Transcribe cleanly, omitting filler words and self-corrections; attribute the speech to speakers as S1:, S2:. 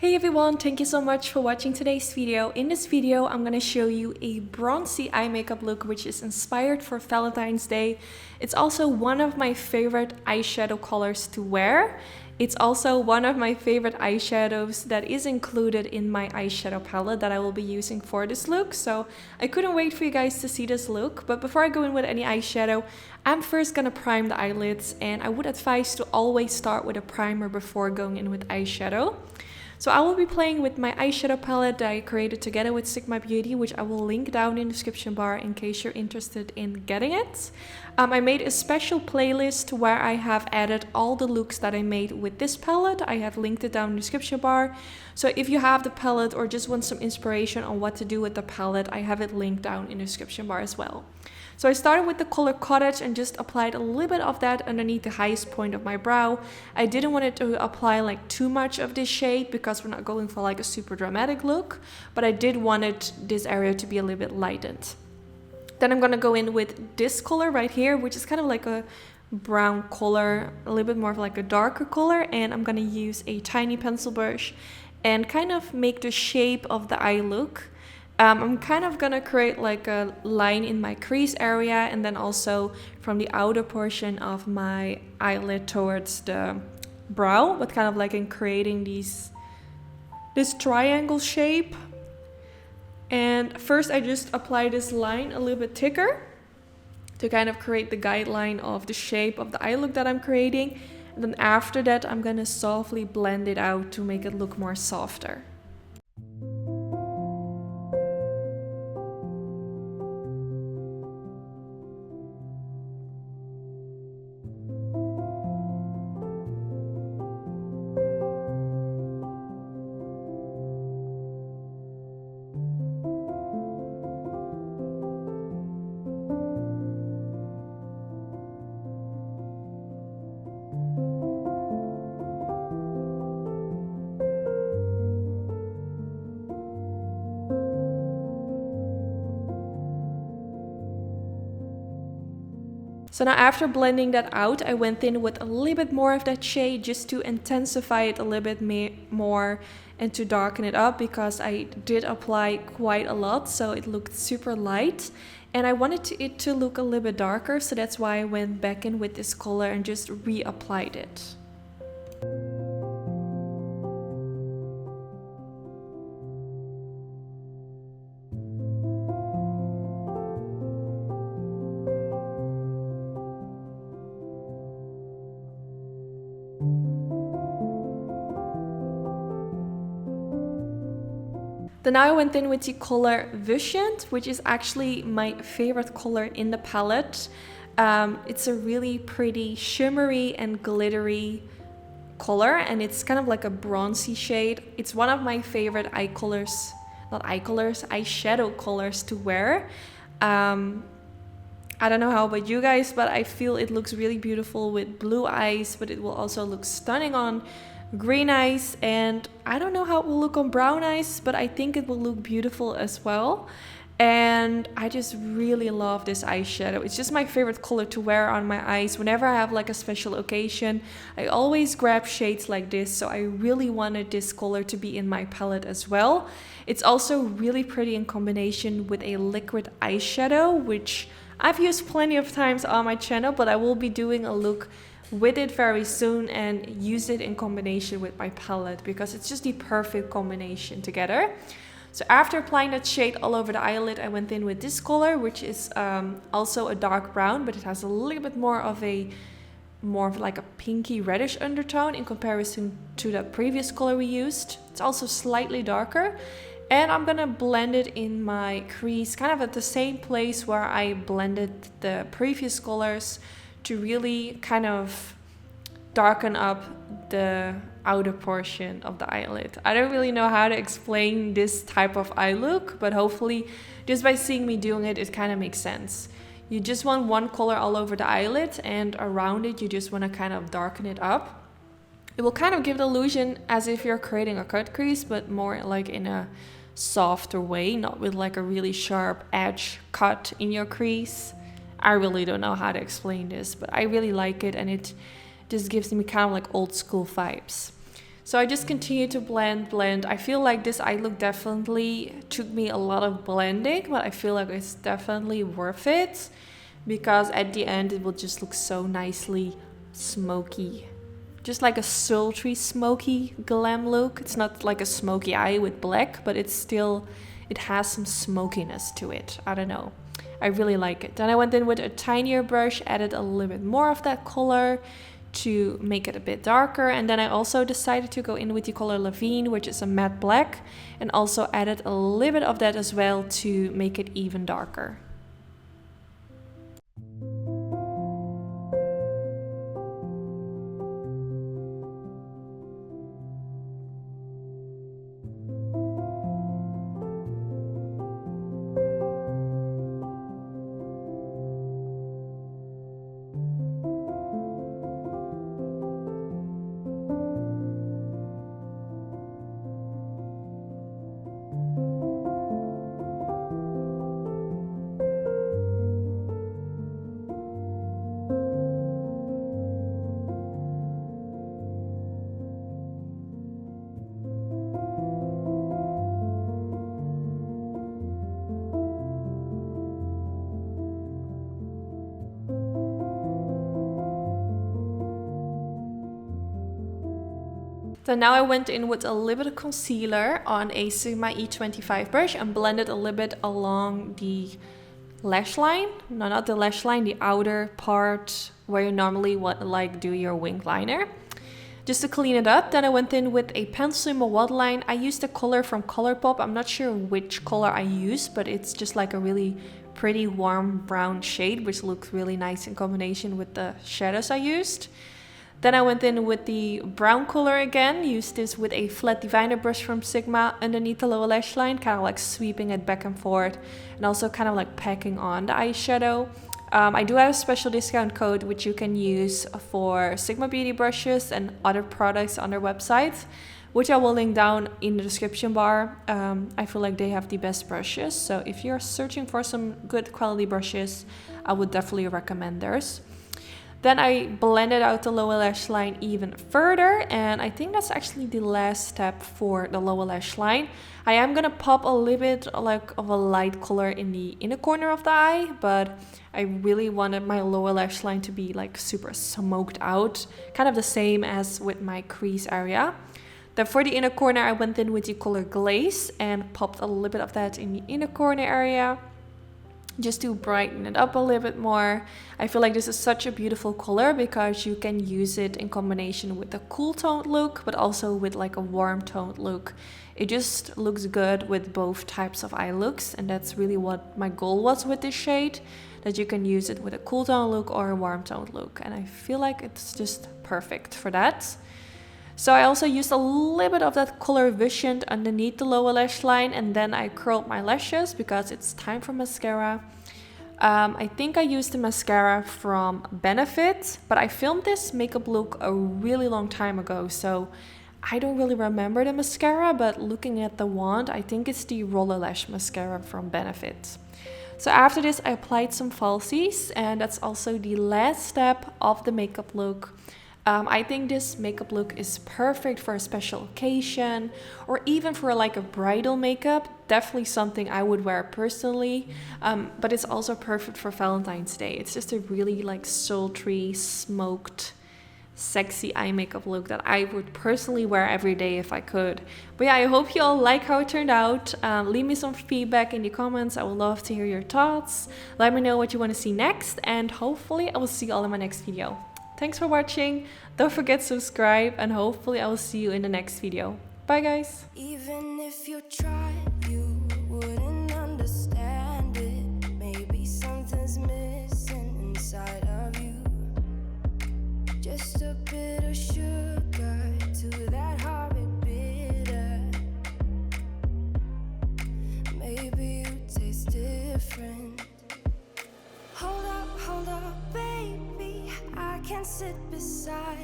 S1: Hey everyone, thank you so much for watching today's video. In this video, I'm gonna show you a bronzy eye makeup look which is inspired for Valentine's Day. It's also one of my favorite eyeshadow colors to wear. It's also one of my favorite eyeshadows that is included in my eyeshadow palette that I will be using for this look. So I couldn't wait for you guys to see this look. But before I go in with any eyeshadow, I'm first gonna prime the eyelids, and I would advise to always start with a primer before going in with eyeshadow. So I will be playing with my eyeshadow palette that I created together with Sigma Beauty, which I will link down in the description bar in case you're interested in getting it. I made a special playlist where I have added all the looks that I made with this palette. I have linked it down in the description bar. So if you have the palette or just want some inspiration on what to do with the palette, I have it linked down in the description bar as well. So I started with the color Cottage and just applied a little bit of that underneath the highest point of my brow. I didn't want it to apply like too much of this shade because we're not going for like a super dramatic look, but I did want this area to be a little bit lightened. Then I'm gonna go in with this color right here, which is kind of like a brown color, a little bit more of like a darker color, and I'm gonna use a tiny pencil brush and kind of make the shape of the eye look. I'm kind of gonna create like a line in my crease area and then also from the outer portion of my eyelid towards the brow, but kind of like in creating this triangle shape. And first I just apply this line a little bit thicker to kind of create the guideline of the shape of the eye look that I'm creating. And then after that I'm gonna softly blend it out to make it look more softer. So now after blending that out, I went in with a little bit more of that shade just to intensify it a little bit more and to darken it up, because I did apply quite a lot, so it looked super light. And I wanted it to look a little bit darker, so that's why I went back in with this color and just reapplied it. Then now I went in with the color Vision, which is actually my favorite color in the palette. It's a really pretty shimmery and glittery color, and it's kind of like a bronzy shade. It's one of my favorite eyeshadow colors to wear. I don't know how about you guys, but I feel it looks really beautiful with blue eyes, but it will also look stunning on green eyes, and I don't know how it will look on brown eyes, but I think it will look beautiful as well. And I just really love this eyeshadow. It's just my favorite color to wear on my eyes. Whenever I have like a special occasion, I always grab shades like this, so I really wanted this color to be in my palette as well. It's also really pretty in combination with a liquid eyeshadow, which I've used plenty of times on my channel, but I will be doing a look with it very soon and use it in combination with my palette because it's just the perfect combination together. So after applying that shade all over the eyelid, I went in with this color, which is also a dark brown, but it has a little bit more of like a pinky reddish undertone in comparison to the previous color we used. It's also slightly darker. And I'm gonna blend it in my crease, kind of at the same place where I blended the previous colors, to really kind of darken up the outer portion of the eyelid. I don't really know how to explain this type of eye look, but hopefully just by seeing me doing it, it kind of makes sense. You just want one color all over the eyelid, and around it you just want to kind of darken it up. It will kind of give the illusion as if you're creating a cut crease, but more like in a softer way, not with like a really sharp edge cut in your crease. I really don't know how to explain this, but I really like it, and it just gives me kind of like old school vibes. So I just continue to blend. I feel like this eye look definitely took me a lot of blending, but I feel like it's definitely worth it because at the end it will just look so nicely smoky. Just like a sultry, smoky glam look. It's not like a smoky eye with black, but it's still, it has some smokiness to it. I don't know. I really like it. Then I went in with a tinier brush, added a little bit more of that color to make it a bit darker. And then I also decided to go in with the color Levine, which is a matte black, and also added a little bit of that as well to make it even darker. Then now I went in with a little bit of concealer on a Sigma E25 brush and blended a little bit along the lash line. No, not the lash line, the outer part where you normally do your wing liner. Just to clean it up. Then I went in with a pencil in my waterline. I used a color from Colourpop. I'm not sure which color I used, but it's just like a really pretty warm brown shade, which looks really nice in combination with the shadows I used. Then I went in with the brown color again, used this with a flat diviner brush from Sigma underneath the lower lash line, kind of like sweeping it back and forth and also kind of like packing on the eyeshadow. I do have a special discount code which you can use for Sigma Beauty brushes and other products on their website, which I will link down in the description bar. I feel like they have the best brushes, so if you're searching for some good quality brushes, I would definitely recommend theirs. Then I blended out the lower lash line even further, and I think that's actually the last step for the lower lash line. I am gonna pop a little bit like of a light color in the inner corner of the eye, but I really wanted my lower lash line to be like super smoked out, kind of the same as with my crease area. Then for the inner corner, I went in with the color Glaze and popped a little bit of that in the inner corner area, just to brighten it up a little bit more. I feel like this is such a beautiful color because you can use it in combination with a cool toned look, but also with like a warm toned look. It just looks good with both types of eye looks, and that's really what my goal was with this shade, that you can use it with a cool tone look or a warm toned look, and I feel like it's just perfect for that. So I also used a little bit of that color Vision underneath the lower lash line, and then I curled my lashes because it's time for mascara. I think I used the mascara from Benefit, but I filmed this makeup look a really long time ago, so I don't really remember the mascara, but looking at the wand, I think it's the Roller Lash mascara from Benefit. So after this, I applied some falsies, and that's also the last step of the makeup look. I think this makeup look is perfect for a special occasion or even for like a bridal makeup. Definitely something I would wear personally, but it's also perfect for Valentine's Day. It's just a really like sultry, smoked, sexy eye makeup look that I would personally wear every day if I could. But yeah, I hope you all like how it turned out. Leave me some feedback in the comments. I would love to hear your thoughts. Let me know what you want to see next, and hopefully I will see you all in my next video. Thanks for watching. Don't forget to subscribe, and hopefully I will see you in the next video. Bye guys. Even if you try